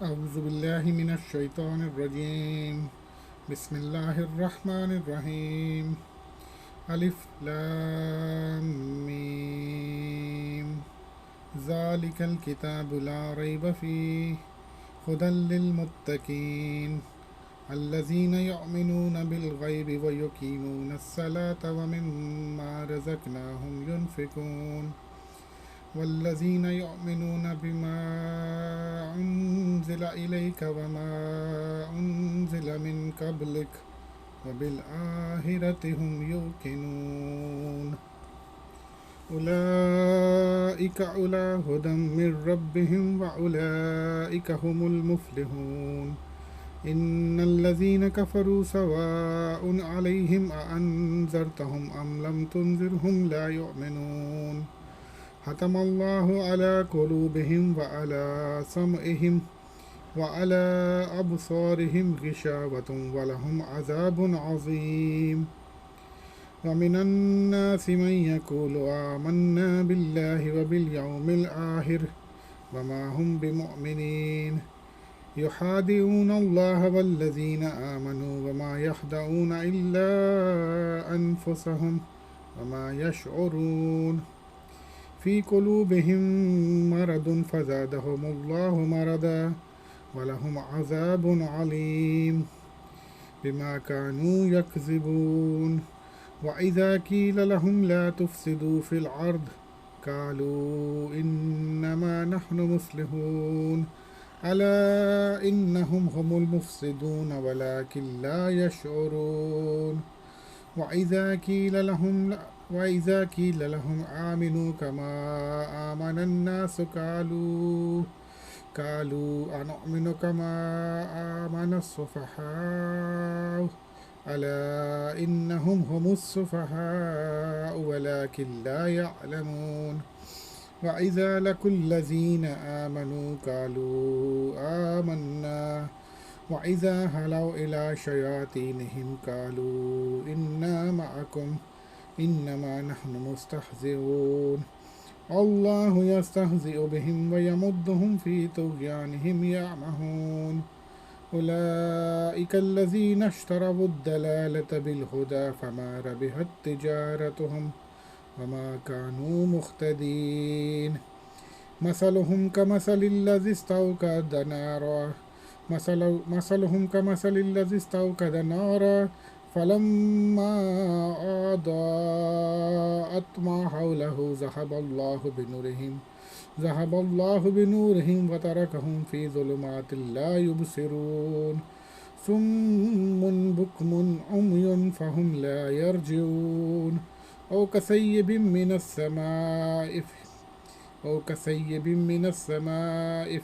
अऊज़ु बिल्लाहि मिनश शैतानिर रजीम। बिस्मिल्लाहिर रहमानिर रहीम। अलिफ लाम मीम। ज़ालिकल किताबु ला रैब फ़ीह हुदल लिल मुत्तक़ीन अल्लज़ीना युमिनूना बिल गैबि व युकीमूनस सलाता व मिम्मा रज़क़नाहुम युनफ़िकून वल्लज़ीना युमिनूना बिमा उन्ज़िला इलैका वमा उन्ज़िला मिन क़ब्लिक व बिल आखिरति हुम यूक़िनून उलाइका अला हुदम मिर रब्बिहिम व उलाइका हुमुल मुफ़्लिहून इन्नल्लज़ीना कफ़रू सवाउन अलैहिम अअन्ज़रतहुम अम लम तुन्ज़िरहुम ला युमिनून हतमल्लाहु अला कुलूबिहिम व अला समइहिम व अला अबसारिहिम गिशावतुन व लहुम अज़ाबुन अज़ीम व मिनन नासि मन यक़ूलु आमन्ना बिल्लाहि व बिल यौमिल आखिर व मा हुम बिमुमिनीन युखादिऊन अल्लाह वल्लज़ीना आमनू व मा यख़दऊन इल्ला अनफुसहुम व मा यशऊरून फ़ी क़ुलूबिहिम मरदुन फ़ज़ादहुमुल्लाहु मरदा वलहुम अज़ाबुन अलीम बिमा कानू यकज़िबून व इज़ा क़ील लहुम ला तुफ़सिदू फ़िल अर्द क़ालू इन्नमा नहनु मुस्लिहून अला इन्नहुम हुमुल मुफ़सिदून वलाकिन ला यशऊरून वइज़ा क़ील लहुम आमिनू कमा आमनन नास क़ालू अनुमिनु कमा आमनस सुफ़हाअ अला इन्नहुम हुमुस सुफ़हाअ वलाकिन ला यअलमून वइज़ा लक़ुल्लज़ीना आमनू क़ालू आमन्ना वइज़ा हलौ इला शयातीनिहिम क़ालू इन्ना मअकुम इन्नमा नहनु मुस्तहज़िऊन अल्लाहु यस्तहज़िउ बिहिम व यमुद्दुहुम फ़ी तुग़यानिहिम यअमहून उलाइकल्लज़ीना इश्तरवुद्दलालता बिलहुदा फ़मा रबिहत तिजारतुहुम व मा कानू मुख्तदीन मसलुहुम कमसलिल्लज़ी इस्तौक़द नारा फ़लम्मा अज़ाअत मा हौलहु ज़हबल्लाहु बिनूरिहिम व तरकहुम फ़ी ज़ुलुमातिन ला युबसिरून सुम्मुन बुक्मुन उम्युन फ़हुम ला यरजिऊन औ कसय्यिबिम मिनस समाइ